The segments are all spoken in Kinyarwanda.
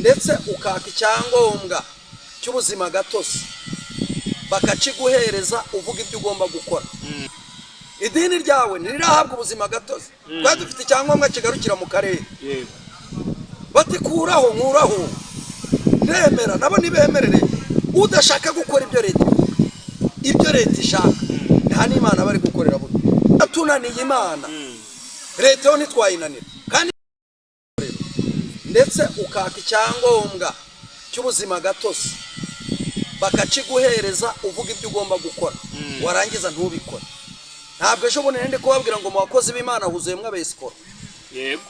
ndetse ukaka icyangombwa cy'ubuzima gatozi bakakiguhereza uvuga ibyo ugomba gukora. Idini ryawe ntirirahabwa ubuzima gatozi, twari dufite icyangombwa kigarukira mu karere, bati kuraho nkuraho nemera, nabo nibemerere udashaka gukora ibyo leta ishaka, nta n'Imana bari gukorera buno. Atunaniye Imana, leta yo ntitwayinanira. Kandi ndetse ukaka icyangombwa cy'ubuzima gatozi bakakiguhereza uvuga ibyo ugomba gukora, warangiza ntubikore. Ntabwo ejo bundi ndi kubabwira ngo mu bakozi b'Imana huzuyemwe abesikora. Yego.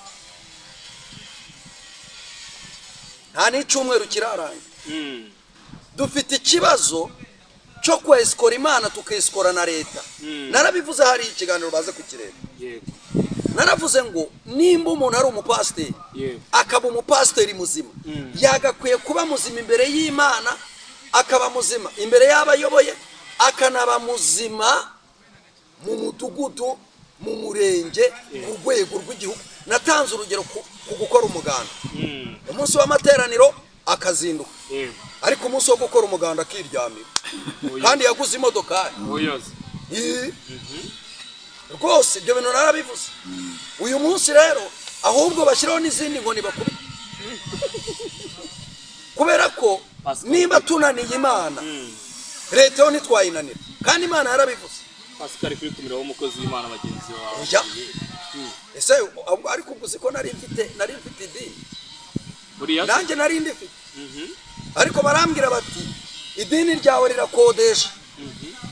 Nta n'icyumweru kirarangira. Dufite ikibazo cyo kwesikora Imana tukesikora na leta. Narabivuze hari ikiganiro baze kukireba. Yego. Naravuze ngo nimba umuntu ari umupasiteri akaba umupasiteri muzima, yagakwiye kuba muzima imbere y'Imana, akaba muzima imbere y'abayoboye, akanaba muzima mu mudugudu, mu murenge, ku rwego rw'igihugu. Natanze urugero ku gukora umuganda. Umunsi w'amateraniro akazinduka, ariko umunsi wo gukora umuganda akiryamira, kandi yaguze imodoka. Rwose ibyo bintu narabivuze. Uyu munsi rero ahubwo bashyiraho n'izindi nkoni bakubita, kubera ko nimba tunaniye Imana, leta yo ntitwayinanira. Kandi Imana yarabivuze. Pascal kuri kumiraho umukozi w'Imana bagenzi wawe. Ese ariko uguze ko nari mfite idini, nanjye nari ndifite, ariko barambwira bati idini ryawe rirakodesha,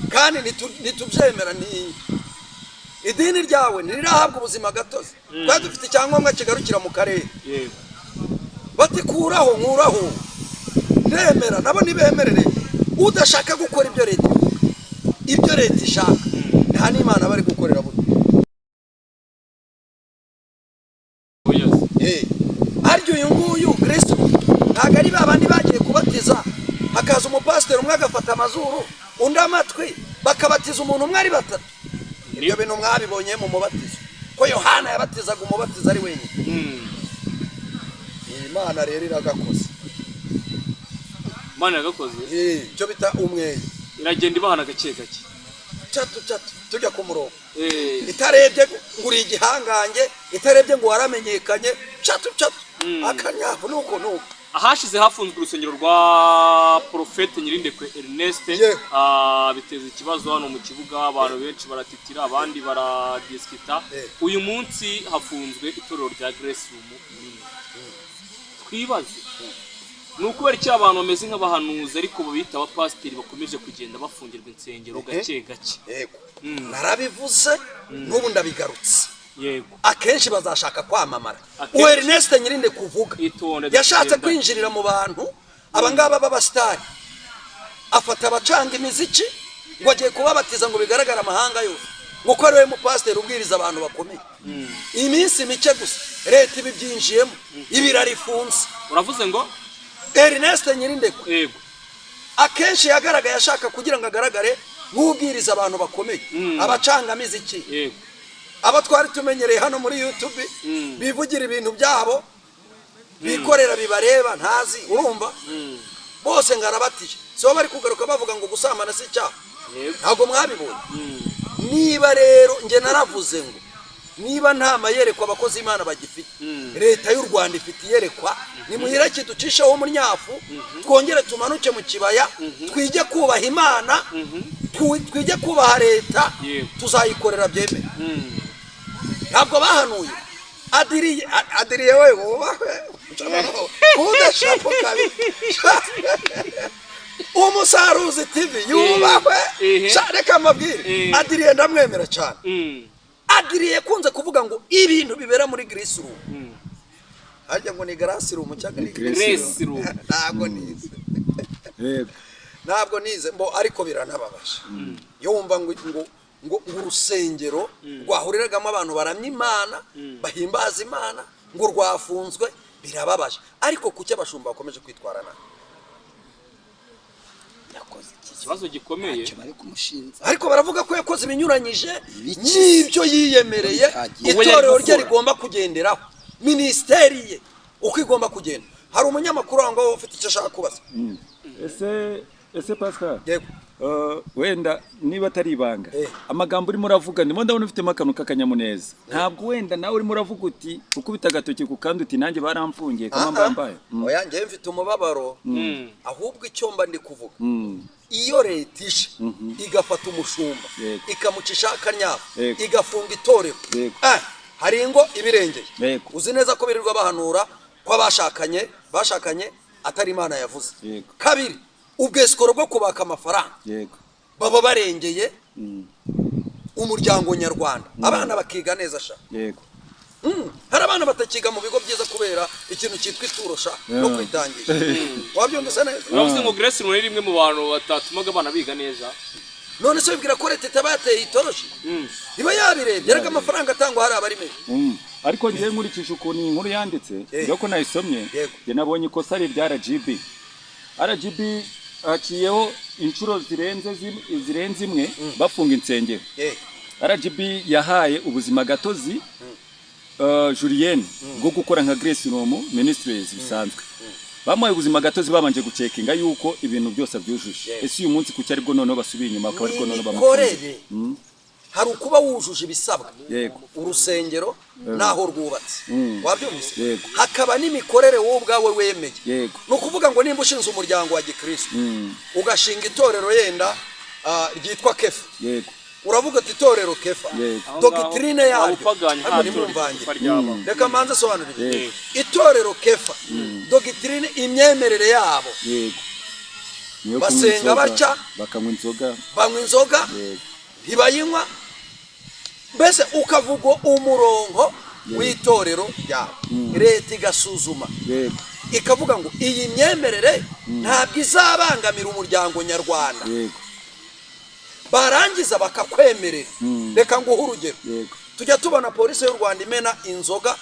kandi ntitubyemera. Ni idini ryawe ntirirahabwa ubuzima gatozi, twari dufite icyangombwa kigarukira mu karere, bati kuraho nkuraho nemera, nabo nibemerere udashaka gukora ibyo leta ishaka, nta n'Imana bari gukorera buno. Aryo uyu nguyu Kristo ntabwo ari babandi bagiye kubatiza, hakaza umupasiteri umwe agafata amazuru undi amatwi, bakabatiza umuntu umwe ari batatu. Ibyo bintu mwabibonye mu mubatizo ko Yohana yabatizaga umubatiza ari wenyine. Imana rero iragakoze. Imana yagakoze. Cyo bita umweyo, iragenda ibahana gake gake, chatu tujya ku murongo. Itarebye nguri igihangange, itarebye ngo waramenyekanye, chatu akanyavu nuko. Ahashize hafunzwe urusengero rwa Profete Nyirindekwe Ernest, biteza ikibazo hano mu kibuga, abantu benshi baratitira, abandi baradiskita. Uyu munsi hafunzwe itorero rya Grace Room. Twibaze nuko iki abantu bameze nk'abahanuzi ariko babita abapasiteri bakomeje kugenda bafungirwa insengero gake gake. Yego. Narabivuze n'ubu ndabigarutse. Yego. Akenshi bazashaka kwamamara. Ernest Nyirinde kuvuga yashatse kwinjirira mu bantu abangaba b'abastari, afata abacanga imiziki ngo agiye kubabatiza ngo bigaragara amahanga yose, ngo ko ariwe mupasiteri ubwiriza abantu bakomeye. Iminsi mike gusa leta ibibyinjiyemo, ibirarifunze. Uravuze ngo Ernest Nyirinde ko yego akenshi yagaragaye ashaka kugira ngo agaragare nk'ubwiriza abantu bakomeye, abacanga imiziki. Yego. Aba twari tumenyereye hano muri YouTube bivugira ibintu byabo, bikorera bibareba ntazi, urumva? Bose ngarabatije so bari kugaruka bavuga ngo gusambana si cyaha. Ntabwo mwabibonye. Niba rero nge naravuze ngo niba nta mayerekwa abakozi Imana bagifite, leta y'u Rwanda ifite yerekwa, nimuhirake ducisheho umunyafu, twongere tumanuke mu kibaya, twige kubaha Imana, twige kubaha leta, tuzayikorera byemeye. Ntabwo bahanuye adiriye wewe udashapo kabi umusaruzi TV yubahwe. Reka amabwire adiriye ndamwemera cyane. Adiriye kunze kuvuga ngo ibintu bibera muri Grace Room, harya ngo ni Grace Room cyangwa ni Grace Room, ntabwo nize mbo, ariko biranababaje. Yumva ngo urusengero rwahuriragamo abantu baramya Imana, bahimbaza Imana, ngo rwafunzwe, birababaje. Ariko kuki abashumba bakomeje kwitwarana? ikibazo gikomeye ariko baravuga ko yakoze ibinyuranyije n'ibyo yiyemereye itorero rye rigomba kugenderaho, ministeri ye uko igomba kugenda. hari umunyamakuru aho ngaho ufite icyo ashaka kubaza. ese Pascal, yego wenda niba atari ibanga amagambo urimo uravuga ndimo ndabona ufitemo akantu k'akanyamuneza, ntabwo wenda nawe urimo uravuga uti ukubita agatoki ku kandi uti nanjye baramfungiye kama mbambaye. oya njye mfite umubabaro, ahubwo icyo mba ndi kuvuga iyo leta ishe igafata umushumba ikamucisha akanyafu igafunga itorero, hari ingo ibirengeye. uzi neza ko birirwa bahanura ko bashakanye atari Imana yavuze. kabiri, ubwesikoro bwo kubaka amafaranga baba barengeye umuryango nyarwanda, abana bakiga neza sha. hari abana batakiga mu bigo byiza kubera ikintu cyitwa iturosha no kwitangisha. wabyumvise neza? uravuze ngo Grace ni rimwe mu bantu batatumaga abana biga neza. none se wibwira ko leta itabateye itoroshi iba yabirebye ariko amafaranga atangwa hari abari menshi. ariko ngiye nkurikije ukuntu iyi nkuru yanditse ko nayisomye, njye nabonye ikosa ari rya RGB haciyeho inshuro zirenze imwe bafunga insengero. RGB yahaye ubuzima gatozi Julienne bwo gukora nka Grace Room Ministries bisanzwe. bamuhaye ubuzima gatozi babanje gucekinga yuko ibintu byose abyujuje. ese uyu munsi kuki aribwo noneho basubiye inyuma akaba aribwo noneho bamukoreye. hari ukuba wujuje ibisabwa, urusengero naho rwubatse, wabyumvise, hakaba n'imikorere wowe ubwawe wemeye. ni ukuvuga ngo nimba ushinze umuryango wa gikristo ugashinga itorero yenda ryitwa Kefa, uravuga ati itorero Kefa, dogitrine yaryo reka manze sobanurire. itorero Kefa dogitrine imyemerere yabo basenga baca, banywa inzoga ntibayinywa, mbese ukavuga umurongo w'itorero ryabo. leta igasuzuma ikavuga ngo iyi myemerere ntabwo izabangamira umuryango nyarwanda, barangiza bakakwemerera. reka nguhe urugero, tujya tubona polisi y'u Rwanda imena inzoga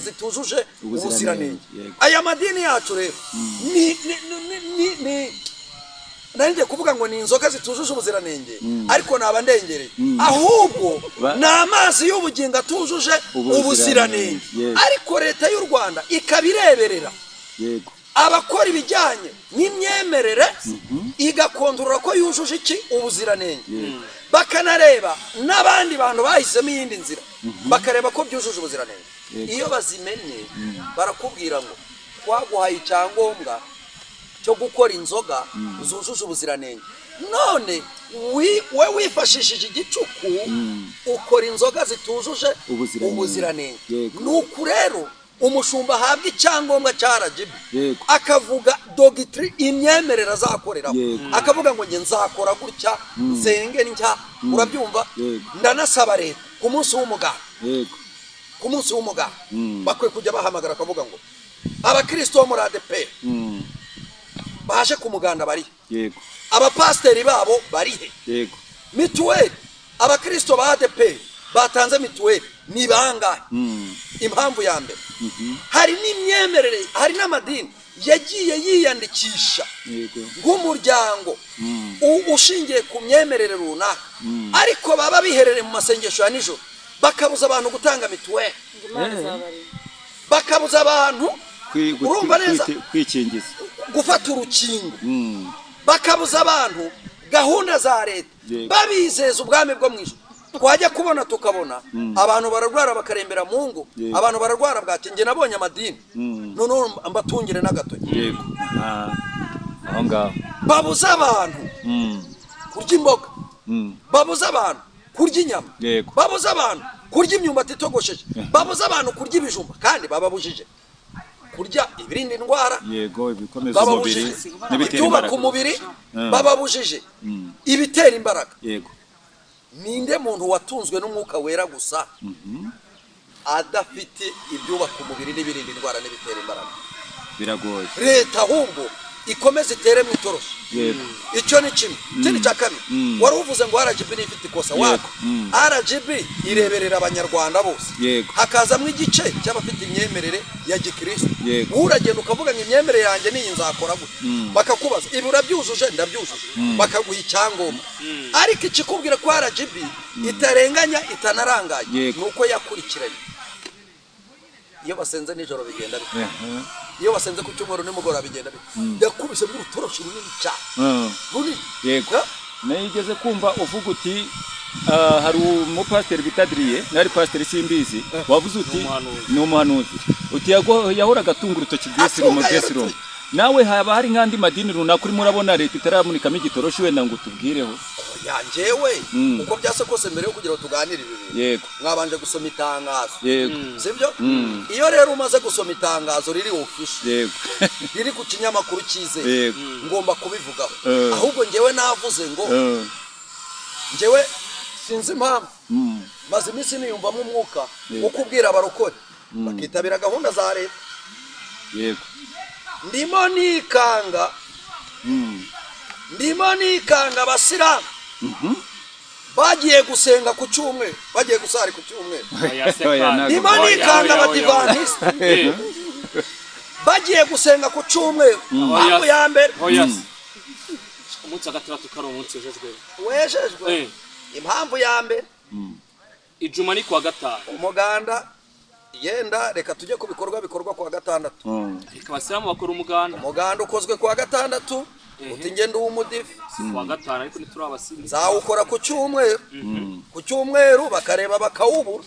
zitujuje ubuziranenge. aya madini yacu rero nanjye kuvuga ngo ni inzoga zitujuje ubuziranenge, ariko naba ndengereye, ahubwo ni amazi y'ubugingo atujuje ubuziranenge. ariko leta y'u Rwanda ikabireberera abakora ibijyanye n'imyemerere, igakontorora ko yujuje iki ubuziranenge, bakanareba n'abandi bantu bahisemo iyindi nzira bakareba ko byujuje ubuziranenge. iyo bazimenye barakubwira ngo twaguhaye icyangombwa cyo gukora inzoga zujuje ubuziranenge, none we wifashishije igicuku ukora inzoga zitujuje ubuziranenge. nuko rero umushumba ahabwa icyangombwa cya RGB akavuga dogitri imyemerera azakoreraho, akavuga ngo nge nzakora gutya nsenge ntya, urabyumva. ndanasaba leta ku munsi w'umuganda bakwiye kujya bahamagara akavuga ngo abakristo bo muri ADEPR baje ku muganda bari, abapasiteri babo barihe, mituweli abakristo ba ADEPR batanze mituweli ni bangahe? impamvu ya mbere, hari n'imyemerere, hari n'amadini yagiye yiyandikisha nk'umuryango ushingiye ku myemerere runaka, ariko baba biherereye mu masengesho ya nijoro bakabuza abantu gutanga mituweli, bakabuza abantu urumva neza kwikingiza, gufata urukingo, bakabuza abantu gahunda za leta, babizeza ubwami bwo mu ijuru. twajya kubona tukabona abantu bararwara bakarembera mu ngo, abantu bararwara bwaki. Nge nabonye amadini none mbatungire n'agatoki, aho ngaho babuza abantu kurya imboga, babuza abantu kurya inyama, babuza abantu kurya imyumbati itogosheje, babuza abantu kurya ibijumba, kandi bababujije kurya ibirinda indwara, ibikomeza umubiri n'ibyubaka umubiri, bababujije ibitera imbaraga. ninde muntu watunzwe n'umwuka wera gusa adafite ibyubaka umubiri n'ibirinda indwara n'ibitera imbaraga? biragoye. leta ahubwo ikomeze itere mu itoroshi. icyo ni kimwe. ikindi cya kabiri, wari uvuze ngo RGB ni ifite ikosa. wako RGB ireberera abanyarwanda bose, hakazamo igice cy'abafite imyemerere ya gikristo. uragenda ukavuga ngo imyemerere yanjye niyi nzakora gute, bakakubaza ibi urabyujuje, ndabyujuje, bakaguha icyangombwa. ariko ikikubwira ko RGB itarenganya itanarangaye nuko yakurikiranye. iyo basenze nijoro bigenda bite iyo basenze ku cyumweru nimugoroba bigenda bite yakubise mu rutoroshi runini cyane runini yego nayigeze kumva uvuga uti hari umupasiteri bitadiriye nari pasiteri simbizi wavuze uti ni umuhanuzi uti yahoraga atunga urutoki Gesiromu nawe haba hari nk'andi madini runaka urimo urabona leta itaramunikamo igitoroshi wenda ngo tubwireho yanjewe uko byase kose mbere yo kugira ngo tuganire ibi yego mwabanje gusoma itangazo yego sibyo iyo rero umaze gusoma itangazo riri official yego riri ku kinyamakuru cyize yego ngomba kubivugaho ahubwo ngewe navuze ngo ngewe sinzi impamvu maze iminsi niyumvamo umwuka wo kubwira abarokore bakitabira gahunda za leta yego ndimo nikanga abasilamu bagiye gusenga ku cyumweru bagiye gusari ku cyumweru ndimo nikanga abadivantisite bagiye gusenga ku cyumweru impamvu ya mbere umunsi wa gatandatu kari umunsi wejejwe impamvu ya mbere ijuma ni kuwa gatanu umuganda yenda reka tujye ku bikorwa kuwa gatandatu reka abasilamu bakora umuganda ukozwe kuwa gatandatu uti ngende uw'umudive si kuwa gatanu ariko ntituri abasirimu nzawukora ku cyumweru bakareba bakawubura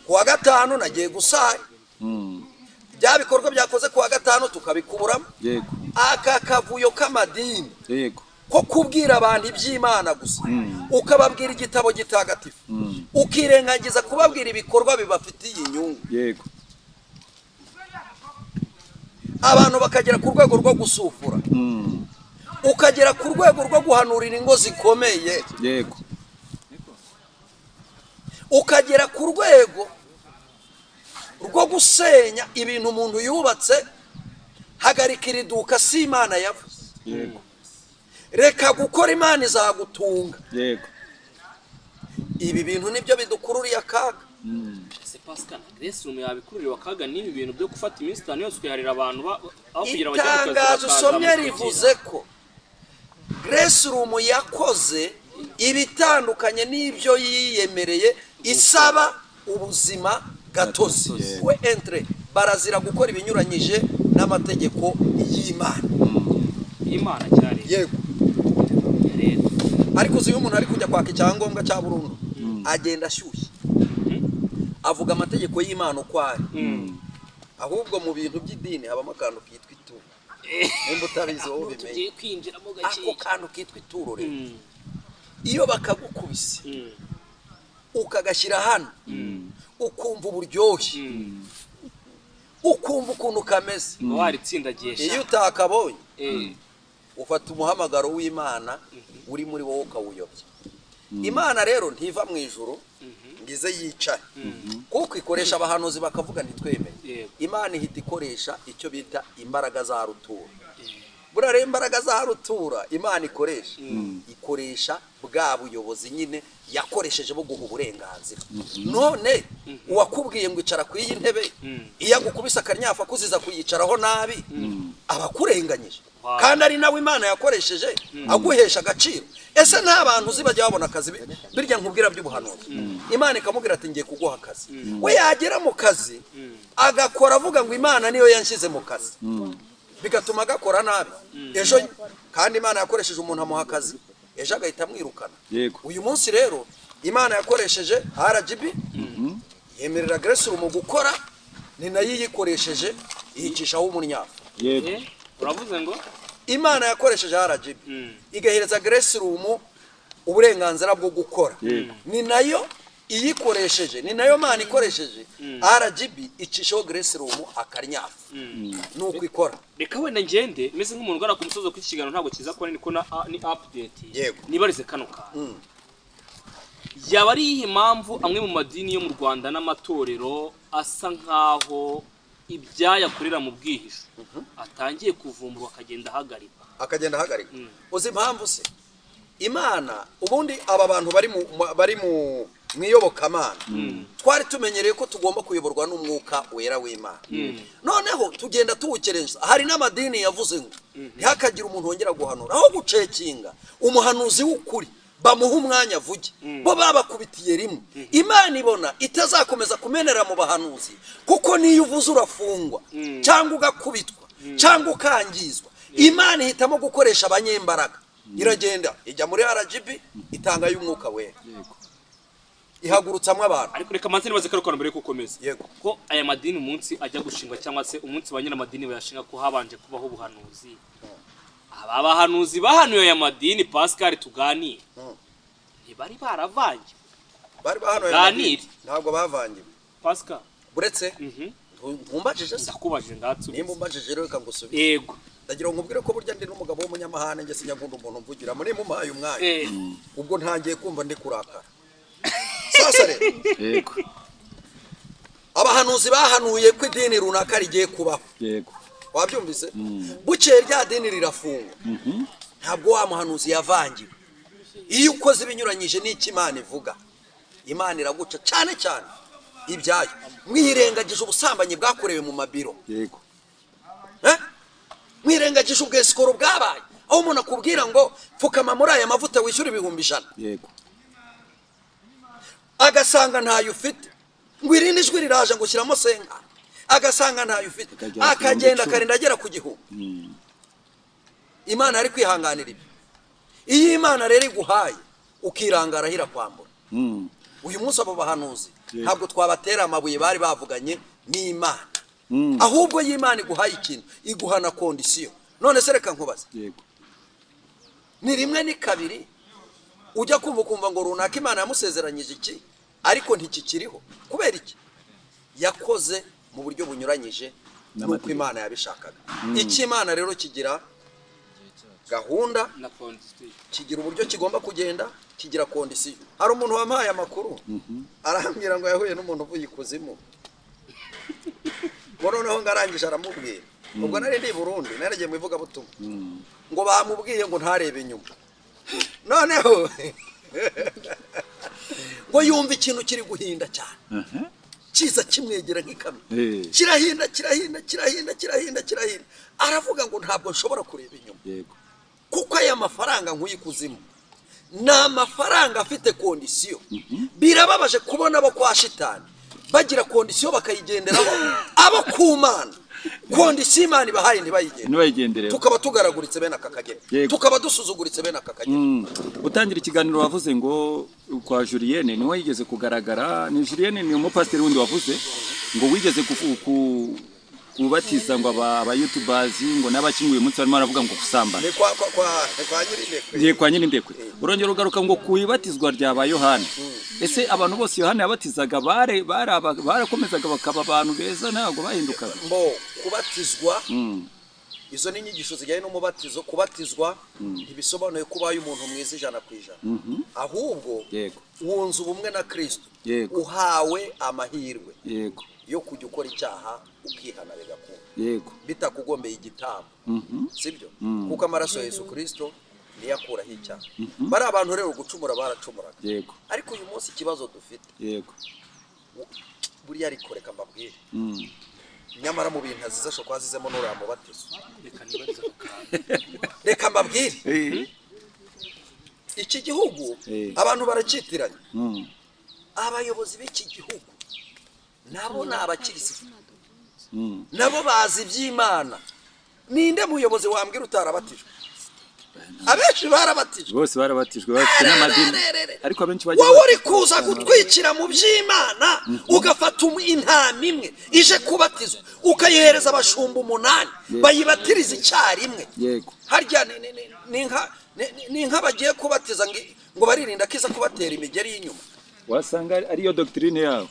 kuwa gatanu nagiye gusaya bya bikorwa byakoze kuwa gatanu tukabikuburamo aka kavuyo k'amadini ko kubwira abantu iby'Imana gusa ukababwira igitabo gitagatifu ukirengagiza kubabwira ibikorwa bibafitiye inyungu yego abantu bakagera ku rwego rwo gusufura ukagera ku rwego rwo guhanurira ingo zikomeye yego ukagera ku rwego rwo gusenya ibintu umuntu yubatse hagarika iri duka si Imana yavuze yego reka gukora Imana izagutunga yego ibi bintu nibyo bidukururiye akaga se Pascal Gesiromu yabikururiye akaga n'ibi bintu byo gufata iminsi 5 yose kuyaharira abantu aho kugira bajye gukaza itangazo usomye rivuze ko Gesiromu yakoze ibitandukanye n'ibyo yiyemereye isaba ubuzima gatozi we entre barazira gukora ibinyuranyije n'amategeko y'Imana cyane yego ariko uzi umuntu ari kujya kwaka icyangombwa cya burundu agenda ashyushye avuga amategeko y'Imana uko ari ahubwo mu bintu by'idini habamo akantu kitwa ituro nimba utabizi wowe ubimenye ako kantu kitwa ituro rero iyo bakagukubise ukagashyira hano ukumva uburyoshye ukumva ukuntu kameze waritsindagisha iyo utakabonye ufata umuhamagaro w'Imana uri muri wowe ukawuyobya Imana rero ntiva mu ijuru ngize yicare kuko ikoresha abahanuzi bakavuga ntitwemeye Imana ihita ikoresha icyo bita imbaraga za rutura burare imbaraga za rutura Imana ikoresha bwa buyobozi nyine yakoresheje bwo guha uburenganzira none uwakubwiye ngo icara ku iyi ntebe iyo agukubise akanyafa kuziza kuyicaraho nabi abakurenganyije kandi ari nawe Imana yakoresheje aguhesha agaciro ese nta bantu uzi bajya babona akazi birya nkubwira by'ubuhanuzi Imana ikamubwira ati ngiye kuguha akazi we yagera mu kazi agakora avuga ngo Imana niyo yanshyize mu kazi bigatuma agakora nabi ejo kandi Imana yakoresheje umuntu amuha akazi ejo agahita amwirukana uyu munsi rero Imana yakoresheje RGB yemerera Gesiromu gukora ni nayo yikoresheje ihicishaho umunyafu uravuze ngo Imana yakoresheje RGB igahereza Gesiromu uburenganzira bwo gukora ni nayo iyikoresheje ni nayo Mana ikoresheje RGB icishaho Gesiromu akarnyafu nuko ikora reka wenda ngende meze nk'umuntu ugana ku musozo kw'ikigano ntabwo kiza ko ni update nibarize kano ka yaba ari ihe mpamvu amwe mu madini yo mu Rwanda n'amatorero asa nkaho ibyayakorera mu bwihisho atangiye kuvumburwa akagenda ahagarikwa uzi impamvu se Imana ubundi aba bantu bari mu mwiyobokamana twari tumenyereye ko tugomba kuyoborwa n'umwuka wera w'Imana noneho tugenda tuwukerenza hari n'amadini yavuze ngo ntihakagira umuntu wongera guhanura aho gucekinga umuhanuzi w'ukuri bamuha umwanya avuge bo babakubitiye rimwe imana ibona itazakomeza kumenera mu bahanuzi kuko niyo uvuze urafungwa cyangwa ugakubitwa cyangwa ukangizwa imana ihitamo gukoresha abanyembaraga iragenda ijya muri RGB itanga y'umwuka wera ihagurutsamwe abantu ariko reka manze nibaze ko mbere gukomeza yego ko aya madini umunsi ajya gushingwa cyangwa se umunsi banyina madini bayashinga ko habanje kubaho ubuhanuzi aba bahanuzi bahanuye aya madini Pascal tuganire ntibari baravangiwe bari bahanuye ntabwo bavangiwe Pascal buretse ntumbajije se ndakubajije ndatsubiza nimba umbajije rero kangusubiza yego ndagira ngo nkubwire ko burya ndi n'umugabo w'umunyamahane nge sinyagunda umuntu mvugira muri mumaye umwanya ubwo ntangiye kumva ndi kurakara sasa rero yego abahanuzi bahanuye ko idini runaka rigiye kubaho yego wabyumvise bukeye rya dini rirafungwa ntabwo wa muhanuzi yavangiwe iyo ukoze ibinyuranyije n'icyo Imana ivuga Imana iraguca cyane cyane ibyayo mwirengagije ubusambanyi bwakorewe mu mabiro yego mwirengagije ubwesikoro bwabaye aho umuntu akubwira ngo pfukama muri aya mavuta wishyura 1,100 yego agasanga ntayo ufite ngo irindi jwi riraje ngo shyiramo senga agasanga ntayo ufite akagenda akarinda agera ku gihumbi Imana ari kwihanganira ibi iyo Imana rero iguhaye ukirangara hira kwambura uyu munsi abo bahanuzi ntabwo twabatera amabuye bari bavuganye n'Imana ahubwo y'Imana iguhaye ikintu iguhana kondisiyo none se reka nkubaze yego ni rimwe ni kabiri ujya kumva ngo runaka Imana yamusezeranyije iki ariko ntikikiriho kubera iki yakoze mu buryo bunyuranyije n'uko Imana yabishakaga iki Imana rero kigira gahunda kigira uburyo kigomba kugenda kigira kondisiyo hari umuntu wampaye amakuru arambwira ngo yahuye n'umuntu uvuye ikuzimu noneho ngarangije aramubwira ubwo nari ndi Burundi naragiye mu ivugabutumwa ngo bamubwiye ngo ntarebe inyuma noneho ngo yumva ikintu kiri guhinda cyane kiza kimwegera nk'ikamyo kirahinda aravuga ngo ntabwo nshobora kureba inyuma kuko aya mafaranga nk'uyikuzimu ni amafaranga afite kondisiyo birababaje kubona abo kwa shitani bagira kondisiyo bakayigenderaho abo ku Mana kondisiyo Imana ibahaye ntibayigendere tukaba tugaraguritse bene aka kageni tukaba dusuzuguritse bene aka kageni utangira ikiganiro wavuze ngo kwa Julienne niwe yigeze kugaragara ni Julienne ni umupasiteri wundi wavuze ngo wigeze kubatiza ngo aba YouTubers ngo n'abakinguye umunsi barimo baravuga ngo kusambana kwa Nyirindekwe urongera ugaruka ngo kuyibatizwa ryaba Yohana ese abantu bose Yohana yabatizaga barakomezaga bakaba abantu beza ntabwo bahindukaga mbo kubatizwa izo ni inyigisho zijyanye n'umubatizo kubatizwa ntibisobanuye ko ubaye umuntu mwiza 100% ahubwo wunze ubumwe na Kristo uhawe amahirwe yo kujya ukora icyaha ukihana bigakunda bitakugombeye igitambo sibyo kuko amaraso ya Yesu Kristo niyo akuraho icyaha bari abantu rero gucumura baracumuraga ariko uyu munsi ikibazo dufite buriya ariko reka mbabwire nyamara mu bintu aziza sho kwazizemo n'uriya mubatizo reka mbabwire iki gihugu abantu baracitiranye abayobozi b'iki gihugu nabo ni abakirisitu nabo bazi iby'Imana ninde muyobozi wambwira utarabatijwe abenshi barabatijwe bose barabatijwe bafite n'amadini ariko abenshi bagiye wowe uri kuza gutwikira mu by'Imana ugafata intama imwe ije kubatizwa ukayihereza abashumba 8 bayibatiriza icyarimwe harya ni nka bagiye kubatiza ngo baririnda kiza kubatera imigeri y'inyuma wasanga ariyo doctrine yabo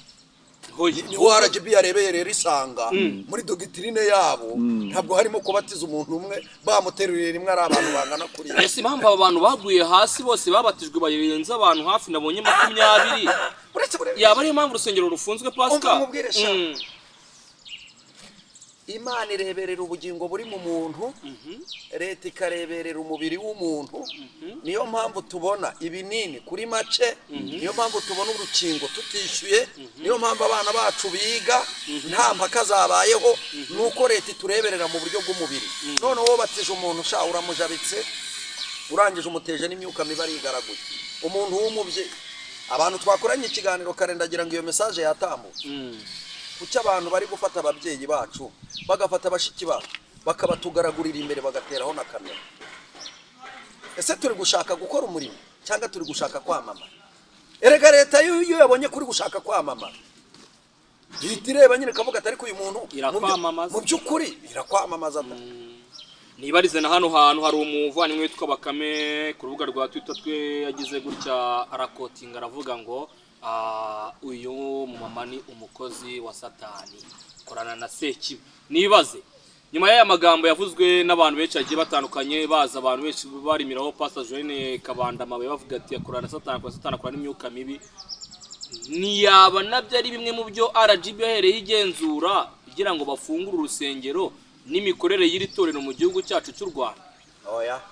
ni RGB yarebeye rero isanga muri doctrine yabo ntabwo harimo kubatiza umuntu umwe bamuteruriye rimwe ari abantu bangana kuri ese impamvu abantu baguye hasi bose babatijwe bayirenza abantu hafi nabonye 20 yaba ari impamvu urusengero rufunzwe Pascal Imana ireberera ubugingo buri mu muntu leta ikareberera umubiri w'umuntu niyo mpamvu tubona ibinini kuri make niyo mpamvu tubona urukingo tutishyuye niyo mpamvu abana bacu biga nta mpaka zabayeho nuko leta itureberera mu buryo bw'umubiri none wowe batije umuntu sha uramujabitse urangije umuteje n'imyuka mibi arigaraguye umuntu w'umubyeyi abantu twakoranye ikiganiro karendagira ngo iyo message yatambutse kuki abantu bari gufata ababyeyi bacu bagafata abashiki bacu bakabatugaragurira imbere bagateraho na kamera. Ese turi gushaka gukora umurimo cyangwa turi gushaka kwamamara? Erega leta iyo yabonye kuri gushaka kwamamara yitireba nyine kavuga atari ko uyu muntu mu by'ukuri irakwamamaza. Nibarize na hano hantu hari umuvandimwe witwa Bakame ku rubuga rwa Twitter twe yagize gutya arakotinga aravuga ngo uyu mumama ni umukozi wa Satani korana na Sekibi. Nibaze nyuma y'aya magambo yavuzwe n'abantu benshi agiye batandukanye baza abantu benshi barimiraho Pastor Joine Kabanda mabe bavuga ati yakorana na Satani kwa Satani akora n'imyuka mibi. Niyaba nabyo ari bimwe mu byo RGB yahereye igenzura kugira ngo bafungure urusengero n'imikorere y'iri torero mu gihugu cyacu cy'u Rwanda. Oya,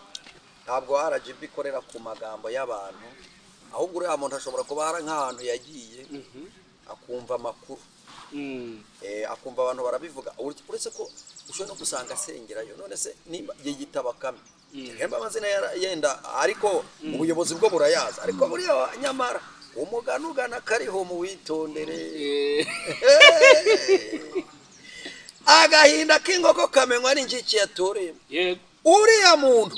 ntabwo RGB ikorera ku magambo y'abantu, ahubwo uriya muntu ashobora kuba hari nk'ahantu yagiye akumva amakuru, akumva abantu barabivuga, uretse ko ushobora no gusanga asengerayo. None se nimba yiyita Bakame hemba amazina yenda, ariko ubuyobozi bwo burayaza, ariko buriya nyamara umuganugana kariho mu witondere. Agahinda k'ingoko kamenywa n'injiki yatoreye. Yego. Uriya muntu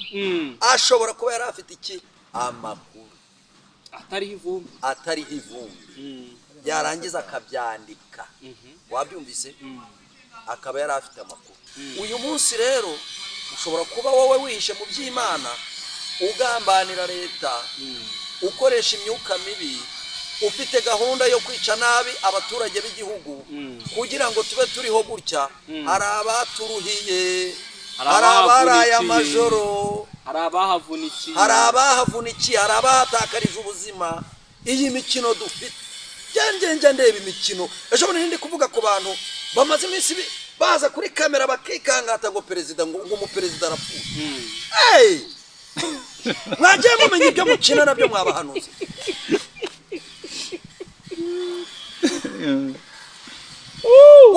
ashobora kuba yari afite iki amakuru atari ivumbi. Yarangiza akabyandika. Wabyumvise? Akaba yari afite amakuru. Uyu munsi rero ushobora kuba wowe wihishe mu by'Imana ugambanira leta, ukoresha imyuka mibi, ufite gahunda yo kwica nabi abaturage b'igihugu kugira ngo tube turiho gutya. Hari abaturuhiye, hari abaraye amajoro, hari abahavunikiye, hari abahatakarije ubuzima. Iyi mikino dufite njye ndeba imikino ejo bundi ndi kuvuga ku bantu bamaze iminsi baza kuri kamera bakikangata ngo perezida ngo umuperezida arapfuye. Mwagiye mumenya ibyo mukina nabyo mwabahanuzi.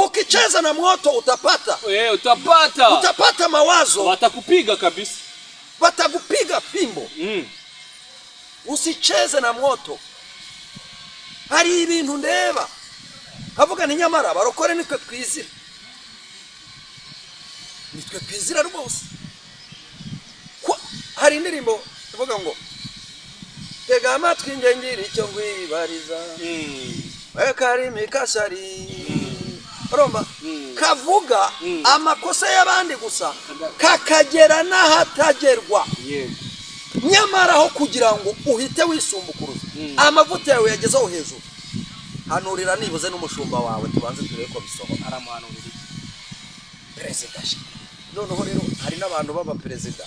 Ukicheza na moto utapata. Utapata mawazo. Watakupiga kabisa. Watakupiga fimbo. Usicheze na moto. Hari ibintu ndeba havuga ni nyamara barokore nitwe twizira rwose. Hari indirimbo ivuga ngo tega amatwi ngengiri icyo ngwibariza karimi kasari Roma kavuga amakosa y'abandi gusa kakagera n'ahatagerwa. Nyamara aho kugira ngo uhite wisumbukuruza amavuta yawe yagezeho hejuru, hanurira nibuze n'umushumba wawe tubanze turebe ko bisohoka. Aramuhanurira perezida. Noneho rero hari n'abantu baba perezida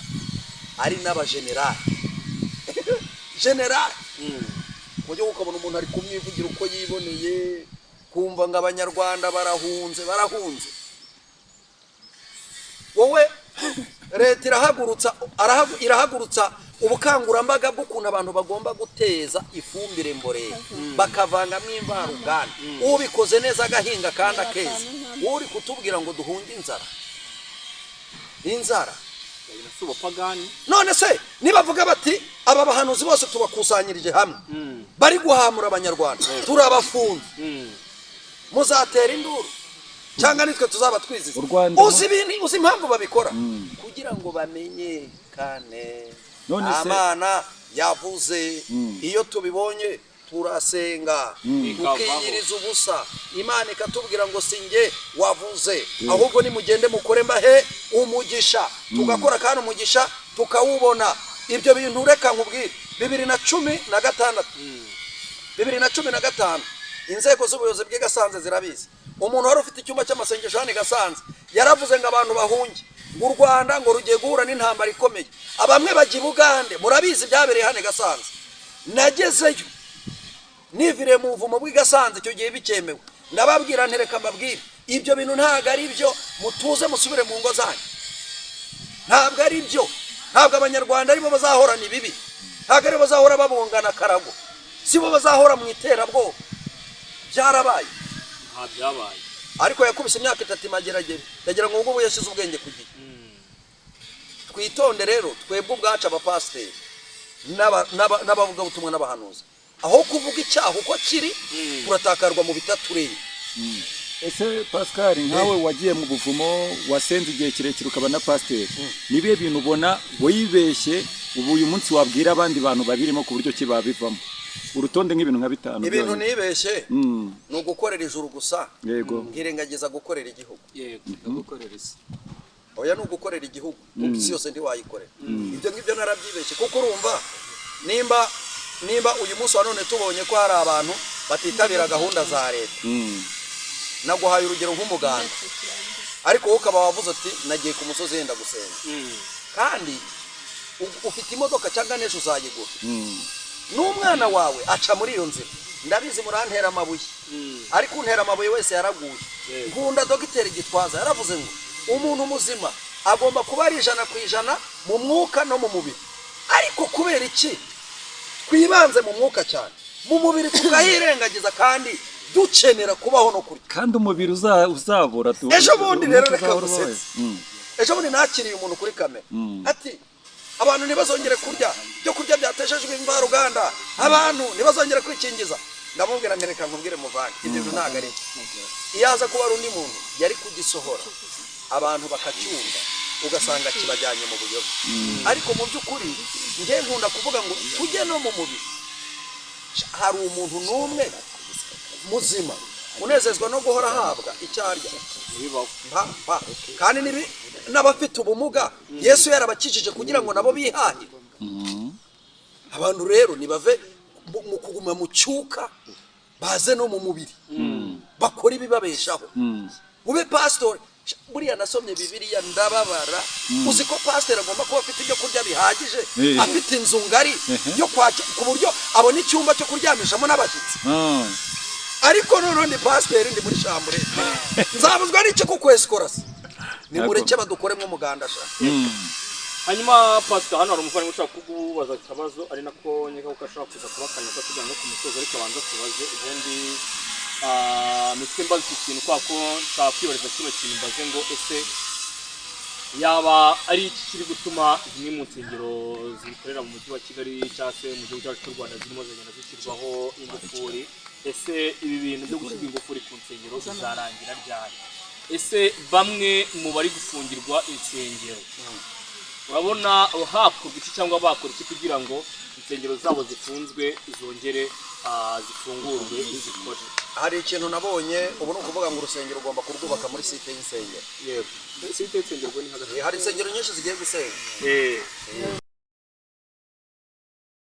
ari n'abagenerali general mujye ukabona umuntu ari kumwivugira uko yiboneye, kumva ngo abanyarwanda barahunze. Wowe leta irahagurutsa ubukangurambaga bw'ukuntu abantu bagomba guteza ifumbire mborera bakavangamo imvaruganda. Ubikoze neza agahinga kandi akeza. Uri kutubwira ngo duhunge inzara. None se nibavuga bati aba bahanuzi bose tubakusanyirije hamwe bari guhamura abanyarwanda turabafunze, muzatera induru cyangwa nitwe tuzaba twizize? Uzi impamvu babikora? Kugira ngo bamenyekane. Amana yavuze, iyo tubibonye turasenga tukiyiriza ubusa, Imana ikatubwira ngo singe wavuze, ahubwo nimugende mukore mbahe umugisha. Tugakora kandi umugisha tukawubona. Ibyo bintu reka nkubwire 2016 inzego z'ubuyobozi bw'Gasanze zirabizi. Umuntu wari ufite icyumba cy'amasengesho hano Gasanze yaravuze ngo abantu bahunge, u Rwanda ngo rugiye guhura n'intambara ikomeye. Abamwe bajya Bugande, murabizi byabereye hano Gasanze. Nagezeyo nivire mu buvumo bw'Gasanze icyo gihe bikemewe. Ndababwira ntereka mbabwire ibyo bintu ntago ari byo, mutuze musubire mu ngo zanyu. Ntabwo ari byo. Ntabwo abanyarwanda aribo bazahorana ibibi, ntabwo aribo bazahora babungana karago, sibo bazahora mu iterabwoba. Byarabaye. Byabaye. Ariko yakubise imyaka 3 imageragere. Ndagira ngo ubwo yashize ubwenge ku gihe. Twitonde rero twebwe ubwacu abapasiteri n'abavugabutumwa n'abahanuzi, aho kuvuga icyaha uko kiri uratakarwa mu bitatureye. Ese Pascal nkawe wagiye mu buvumo wasenze igihe kirekire ukaba na pasiteri, nibihe bintu ubona wibeshye ubu uyu munsi wabwira abandi bantu babirimo ku buryo kibabivamo? Urutonde nk'ibintu nka 5. Ibintu nibeshye ni ugukorera ijuru gusa, yego, nkirengagiza gukorera igihugu. Yego, gukorera isi. Oya ni ugukorera igihugu, isi yose ntiwayikorera. Ibyo ngibyo narabyibeshye, kuko urumva nimba uyu munsi wa none tubonye ko hari abantu batitabira gahunda za leta, naguhaye urugero nk'umuganda, ariko wowe ukaba wavuze ati nagiye ku musozi yenda gusenga, kandi ufite imodoka cyangwa n'ejo uzayigura, n'umwana wawe aca muri iyo nzira, ndabizi murantera amabuye, ariko untera amabuye wese yaraguye. Nkunda Dogiteri Gitwaza yaravuze ngo umuntu muzima agomba kuba ari 100% mu mwuka no mu mubiri, ariko kubera iki twibanze mu mwuka cyane, mu mubiri tukahirengagiza kandi dukenera kubaho no kurya, kandi umubiri uzabura tu. Ejo bundi rero reka gusetse, ejo bundi nakiriye umuntu kuri kamera ati abantu ntibazongere kurya byo kurya byateshejwe imvaruganda, abantu ntibazongere kwikingiza. Ndamubwira ntereka nkubwire muvanye ibyo ntago ari iyaza kuba ari undi muntu yari kugisohora abantu bakacyumva ugasanga kibajyanye mu buyobe. Ariko mu by'ukuri nge nkunda kuvuga ngo tujye no mu mubiri. Hari umuntu n'umwe muzima unezezwa no guhora ahabwa icyarya, kandi n'abafite ubumuga Yesu yarabakijije kugira ngo nabo bihahe. Abantu rero nibave mu kuguma mu cyuka, baze no mu mubiri bakora ibibabeshaho. Ube pastor, buriya nasomye Bibiliya ndababara, uzi ko pastor agomba kuba afite ibyo kurya bihagije, afite inzu ngari yo ku buryo abona icyumba cyo kuryamishamo n'abashyitsi. Ariko none ni pastor ndi muri chambre, nzabuzwa n'iki kukwescora se? Ni mureke badukoremo umuganda sha. Hanyuma pastor, hano hari umuvandimwe ushaka kugubaza ikibazo, ari nako nyeka ko ashaka kuza kubakanya ko tujya no ku musozo, ariko abanza tubaze ubundi mitwe mbaza ikintu kwa ko nshaka kwibariza kino kintu, mbaze ngo ese yaba ari iki kiri gutuma zimwe mu nsengero zikorera mu mujyi wa Kigali cyangwa se mu gihugu cyacu cy'u Rwanda zirimo zigenda zishyirwaho ingufuri? Ese ibi bintu byo gushyirwa ingufuri ku nsengero bizarangira ryari? Ese bamwe mu bari gufungirwa insengero urabona hakorwa iki cyangwa bakora iki kugira ngo insengero zabo zifunzwe zongere zifungurwe zikore? Hari ikintu nabonye ubu no kuvuga ngo urusengero ugomba kurwubaka muri site y'insengero. Yego, site y'insengero ni hagati, hari insengero nyinshi zigiye gusenga.